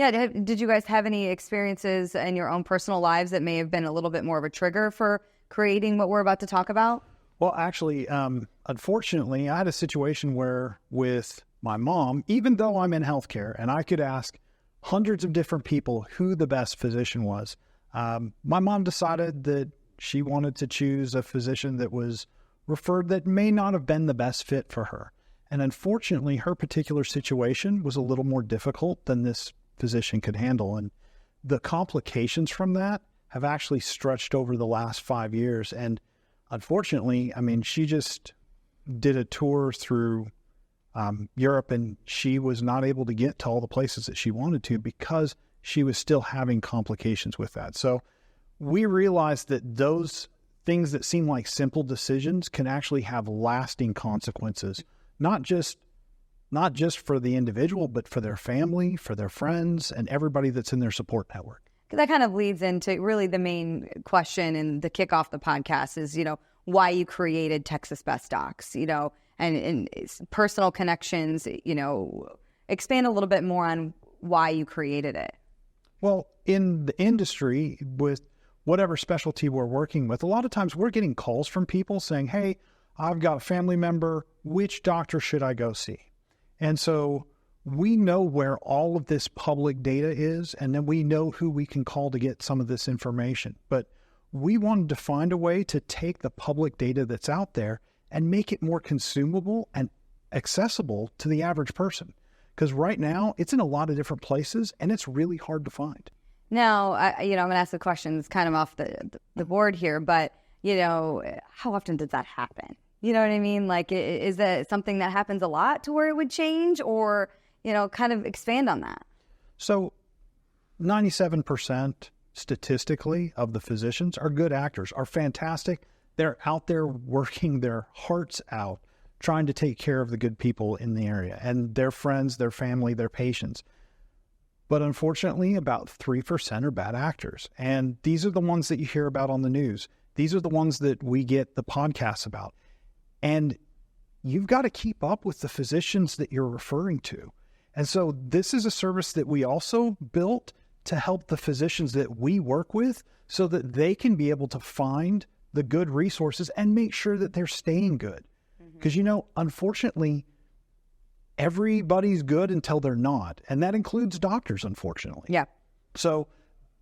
Yeah. Did you guys have any experiences in your own personal lives that may have been a little bit more of a trigger for creating what we're about to talk about? Well, actually, unfortunately, I had a situation where with my mom, even though I'm in healthcare and I could ask hundreds of different people who the best physician was, my mom decided that she wanted to choose a physician that was referred that may not have been the best fit for her. And unfortunately, her particular situation was a little more difficult than this physician could handle. And the complications from that have actually stretched over the last 5 years. And unfortunately, I mean, she just did a tour through Europe, and she was not able to get to all the places that she wanted to because she was still having complications with that. So we realized that those things that seem like simple decisions can actually have lasting consequences, not just for the individual, but for their family, for their friends, and everybody that's in their support network. That kind of leads into really the main question and the kick off the podcast is, why you created Texas Best Docs, and personal connections, expand a little bit more on why you created it. Well, in the industry, with whatever specialty we're working with, a lot of times we're getting calls from people saying, hey, I've got a family member, which doctor should I go see? And so we know where all of this public data is, and then we know who we can call to get some of this information. But we wanted to find a way to take the public data that's out there and make it more consumable and accessible to the average person. Because right now, it's in a lot of different places, and it's really hard to find. Now, I'm going to ask the questions kind of off the board here, but, how often does that happen? You know what I mean? Like, is that something that happens a lot to where it would change, or, kind of expand on that? So 97% statistically of the physicians are good actors, are fantastic. They're out there working their hearts out, trying to take care of the good people in the area and their friends, their family, their patients. But unfortunately, about 3% are bad actors. And these are the ones that you hear about on the news. These are the ones that we get the podcasts about. And you've got to keep up with the physicians that you're referring to. And so this is a service that we also built to help the physicians that we work with so that they can be able to find the good resources and make sure that they're staying good. Because, unfortunately, everybody's good until they're not. And that includes doctors, unfortunately. Yeah. So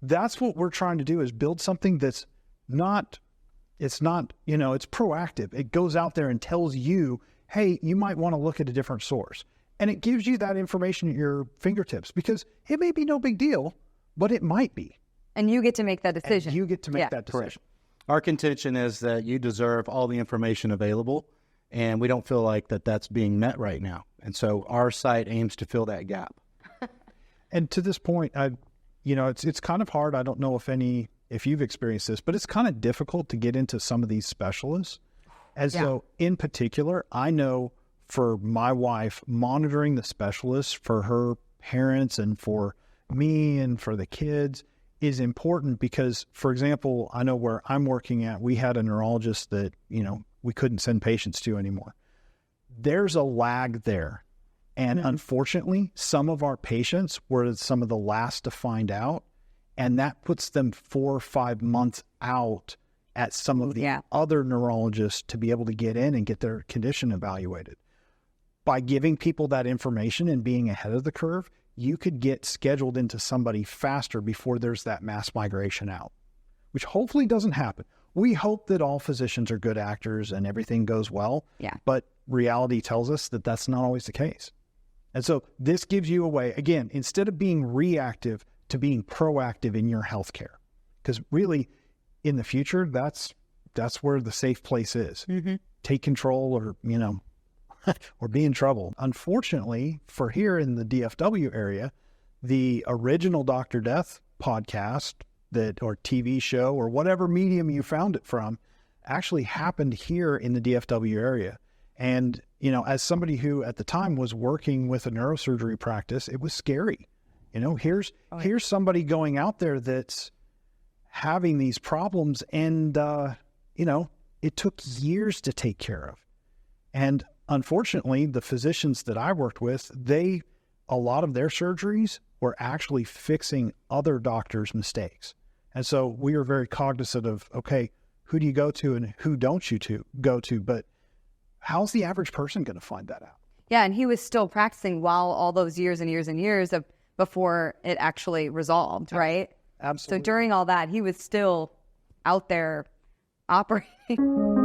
that's what we're trying to do, is build something that's it's proactive. It goes out there and tells you, hey, you might want to look at a different source. And it gives you that information at your fingertips, because it may be no big deal, but it might be. And you get to make that decision. And you get to make that decision. Correct. Our contention is that you deserve all the information available, and we don't feel like that's being met right now. And so our site aims to fill that gap. And to this point, it's kind of hard. I don't know if you've experienced this, but it's kind of difficult to get into some of these specialists. So in particular, I know for my wife, monitoring the specialists for her parents and for me and for the kids is important because, for example, I know where I'm working at, we had a neurologist that, we couldn't send patients to anymore. There's a lag there. And unfortunately, some of our patients were some of the last to find out, and that puts them 4 or 5 months out at some of the other neurologists to be able to get in and get their condition evaluated. By giving people that information and being ahead of the curve, you could get scheduled into somebody faster before there's that mass migration out, which hopefully doesn't happen. We hope that all physicians are good actors and everything goes well, but reality tells us that that's not always the case. And so this gives you a way, again, instead of being reactive, to being proactive in your healthcare. Because really, in the future, that's where the safe place is. Take control or, or be in trouble. Unfortunately, for here in the DFW area, the original Dr. Death podcast or TV show or whatever medium you found it from actually happened here in the DFW area. And, as somebody who at the time was working with a neurosurgery practice, it was scary. Here's somebody going out there that's having these problems and, it took years to take care of. And unfortunately, the physicians that I worked with, they a lot of their surgeries were actually fixing other doctors' mistakes. And so we were very cognizant of, okay, who do you go to and who don't you go to? But how's the average person going to find that out? Yeah, and he was still practicing while all those years and years and years of before it actually resolved, right? Absolutely. So during all that, he was still out there operating.